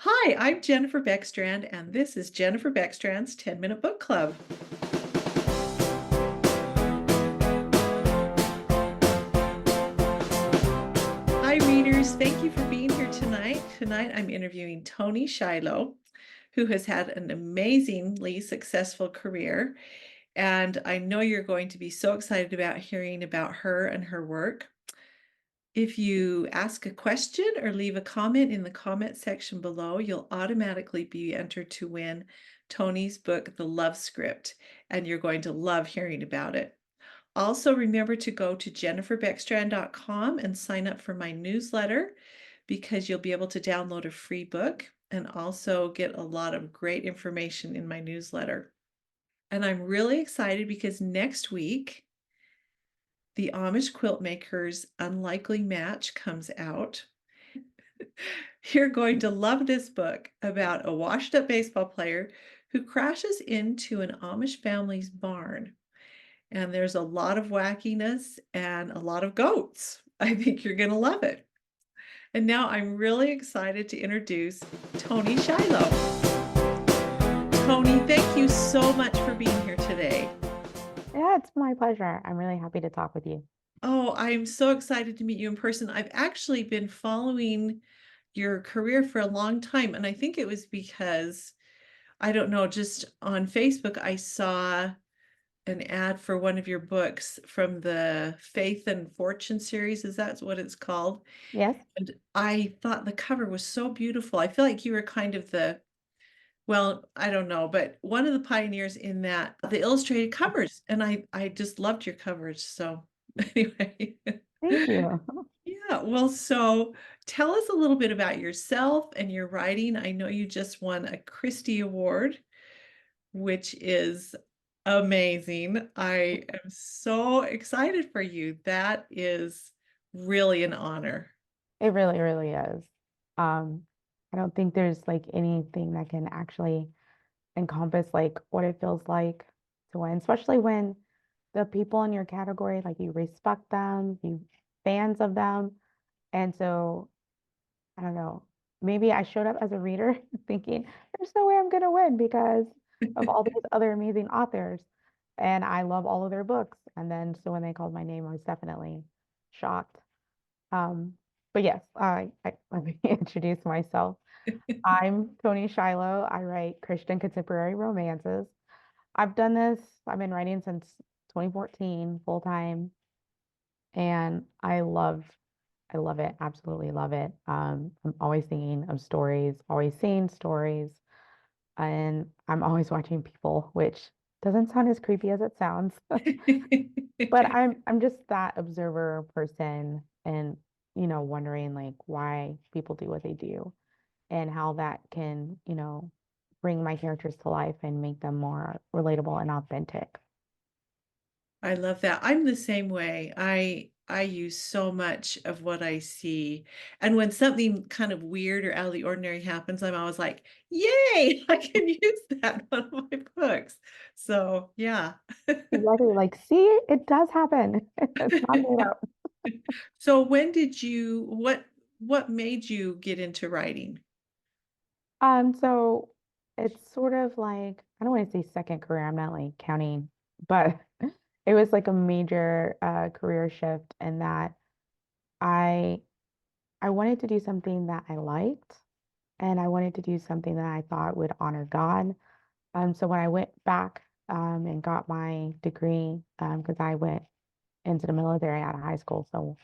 Hi, I'm Jennifer Beckstrand, and this is Jennifer Beckstrand's 10-Minute Book Club. Hi, readers. Thank you for being here tonight. Tonight, I'm interviewing Toni Shiloh, who has had an amazingly successful career. And I know you're going to be so excited about hearing about her and her work. If you ask a question or leave a comment in the comment section below, you'll automatically be entered to win Toni's book, The Love Script, and you're going to love hearing about it. Also, remember to go to jenniferbeckstrand.com and sign up for my newsletter because you'll be able to download a free book and also get a lot of great information in my newsletter. And I'm really excited because next week, the Amish Quilt Maker's Unlikely Match comes out. You're going to love this book about a washed-up baseball player who crashes into an Amish family's barn. And there's a lot of wackiness and a lot of goats. I think you're going to love it. And now I'm really excited to introduce Toni Shiloh. Toni, thank you so much for being here today. Yeah, it's my pleasure. I'm really happy to talk with you. Oh, I'm so excited to meet you in person. I've actually been following your career for a long time, and I think it was because, I don't know, just on Facebook, I saw an ad for one of your books from the Faith and Fortune series. Is that what it's called? Yes. And I thought the cover was so beautiful. I feel like you were kind of well, I don't know, but one of the pioneers in that, the illustrated covers, and I just loved your coverage. So anyway. Thank you. Yeah, well, so tell us a little bit about yourself and your writing. I know you just won a Christie Award, which is amazing. I am so excited for you. That is really an honor. It really, really is. Um, I don't think there's like anything that can actually encompass like what it feels like to win, especially when the people in your category, like you respect them, you fans of them. And so I don't know, maybe I showed up as a reader thinking there's no way I'm gonna win because of all these other amazing authors. And I love all of their books. And then so when they called my name, I was definitely shocked. Um, but yes, let me introduce myself. I'm Toni Shiloh. I write Christian contemporary romances. I've been writing since 2014 full time, and I love it, absolutely love it. I'm always thinking of stories, always seeing stories, and I'm always watching people, which doesn't sound as creepy as it sounds. But I'm just that observer person and wondering like why people do what they do and how that can, bring my characters to life and make them more relatable and authentic. I love that. I'm the same way. I use so much of what I see. And when something kind of weird or out of the ordinary happens, I'm always like, "Yay, I can use that in one of my books." So, yeah. Exactly, like, see, it does happen. It's not made up. So when did you what made you get into writing? So it's sort of like, I don't want to say second career, I'm not like counting, but it was like a major career shift in that I I wanted to do something that I liked and I wanted to do something that I thought would honor God. So when I went back and got my degree, because I went into the military out of high school. So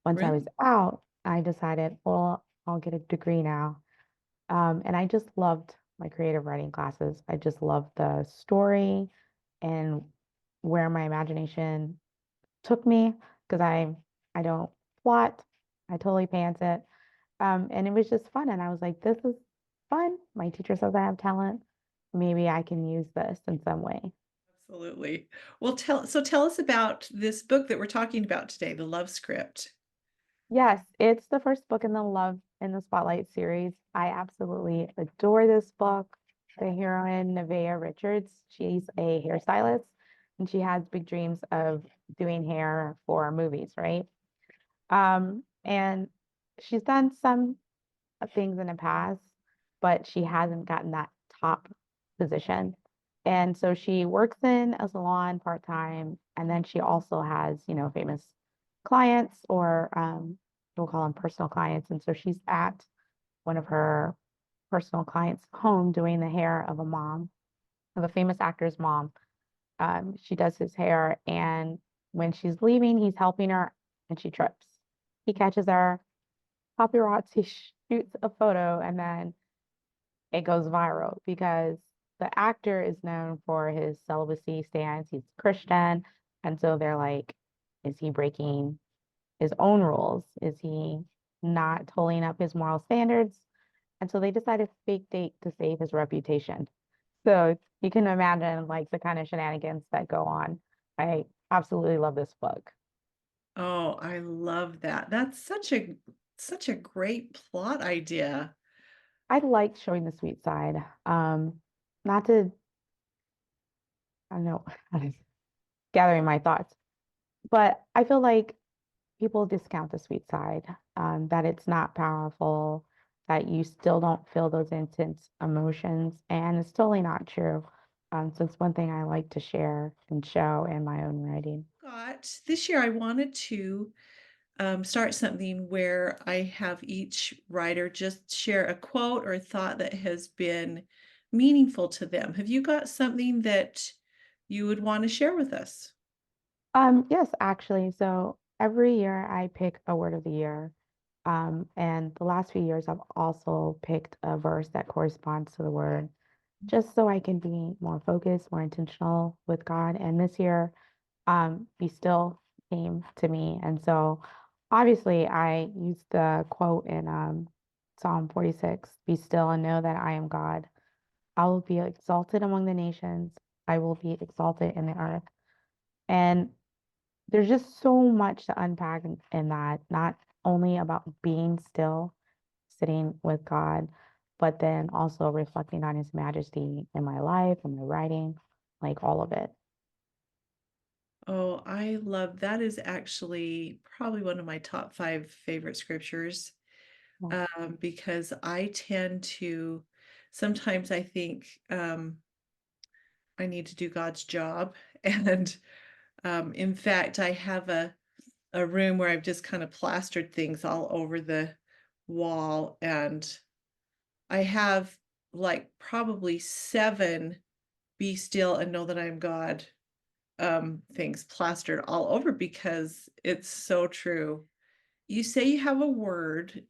once I was Really? out, I decided, well, I'll get a degree now. And I just loved my creative writing classes. I just loved the story and where my imagination took me because I don't plot. I totally pants it. And it was just fun. And I was like, this is fun. My teacher says I have talent. Maybe I can use this in some way. Absolutely. Well, tell us about this book that we're talking about today, The Love Script. Yes, it's the first book in the Love in the Spotlight series. I absolutely adore this book. The heroine, Nevaeh Richards, she's a hairstylist and she has big dreams of doing hair for movies, right? And she's done some things in the past, but she hasn't gotten that top position. And so she works in a salon part-time, and then she also has, famous clients or we'll call them personal clients. And so she's at one of her personal clients' home doing the hair of of a famous actor's mom. She does his hair, and when she's leaving, he's helping her, and she trips. He catches her, paparazzi shoots a photo, and then it goes viral because the actor is known for his celibacy stance. He's Christian, and so they're like, is he breaking his own rules? Is he not holding up his moral standards? And so they decided to fake date to save his reputation. So you can imagine like the kind of shenanigans that go on. I absolutely love this book. Oh, I love that. That's such a great plot idea. I like showing the sweet side. Not to, I don't know, gathering my thoughts, but I feel like people discount the sweet side, that it's not powerful, that you still don't feel those intense emotions, and it's totally not true. So it's one thing I like to share and show in my own writing. Got this year I wanted to start something where I have each writer just share a quote or a thought that has been meaningful to them. Have you got something that you would want to share with us? Yes, actually. So every year I pick a word of the year. And the last few years I've also picked a verse that corresponds to the word, just so I can be more focused, more intentional with God. And this year, be still came to me. And so obviously I used the quote in Psalm 46, be still and know that I am God. I will be exalted among the nations. I will be exalted in the earth. And there's just so much to unpack in that, not only about being still, sitting with God, but then also reflecting on His majesty in my life and my writing, like all of it. Oh, I love that is actually probably one of my top five favorite scriptures, Yeah. because I tend to sometimes I think I need to do God's job. And in fact, I have a room where I've just kind of plastered things all over the wall, and I have like probably seven "Be still and know that I am God" things plastered all over because it's so true. You say you have a word,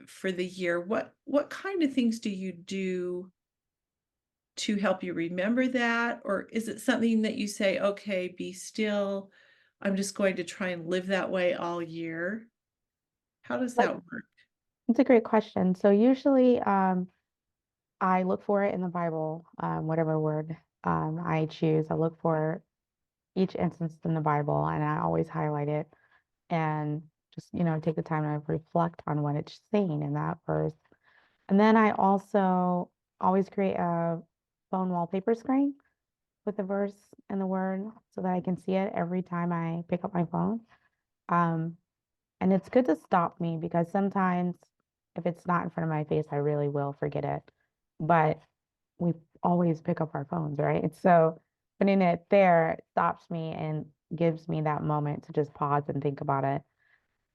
for the year. What kind of things do you do to help you remember that? Or is it something that you say, "Okay, be still. I'm just going to try and live that way all year"? How does Like, that work? it's a great question. So usually, I look for it in the Bible, whatever word I choose. I look for each instance in the Bible, and I always highlight it and just, take the time to reflect on what it's saying in that verse. And then I also always create a phone wallpaper screen with the verse and the word so that I can see it every time I pick up my phone. Um, and it's good to stop me because sometimes if it's not in front of my face, I really will forget it. But we always pick up our phones, right? So putting it there stops me and gives me that moment to just pause and think about it.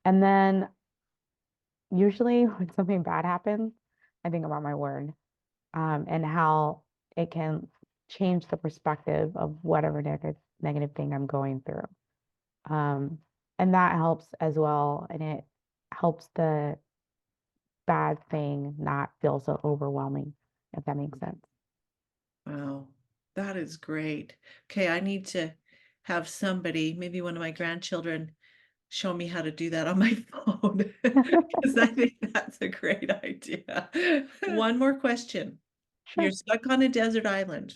And then usually when something bad happens, I think about my word, and how it can change the perspective of whatever negative thing I'm going through. Um, and that helps as well. And it helps the bad thing not feel so overwhelming, if that makes sense. Wow, that is great. Okay, I need to have somebody, maybe one of my grandchildren, show me how to do that on my phone because I think that's a great idea. One more question. You're Sure. stuck on a desert island.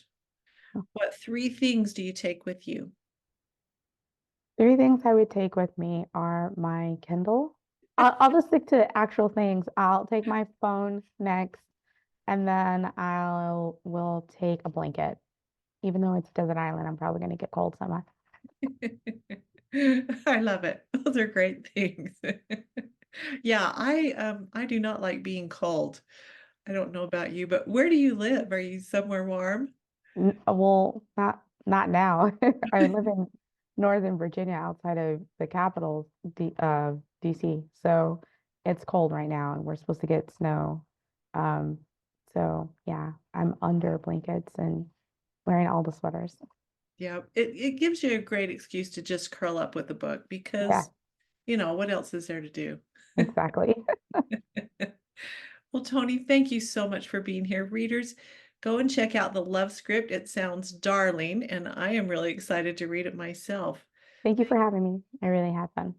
What three things do you take with you? Three things I would take with me are my Kindle. I'll just stick to actual things. I'll take my phone next, and then I'll will take a blanket. Even though it's a desert island, I'm probably gonna get cold somewhere. I love it. Those are great things. Yeah, I do not like being cold. I don't know about you, but where do you live? Are you somewhere warm? Well, not now. I live in Northern Virginia outside of the capital, DC. So it's cold right now and we're supposed to get snow. Um, so yeah, I'm under blankets and wearing all the sweaters. Yeah, it gives you a great excuse to just curl up with a book Yeah, because, what else is there to do? exactly. Well, Tony, thank you so much for being here. Readers, go and check out the Love Script. It sounds darling, and I am really excited to read it myself. Thank you for having me. I really had fun.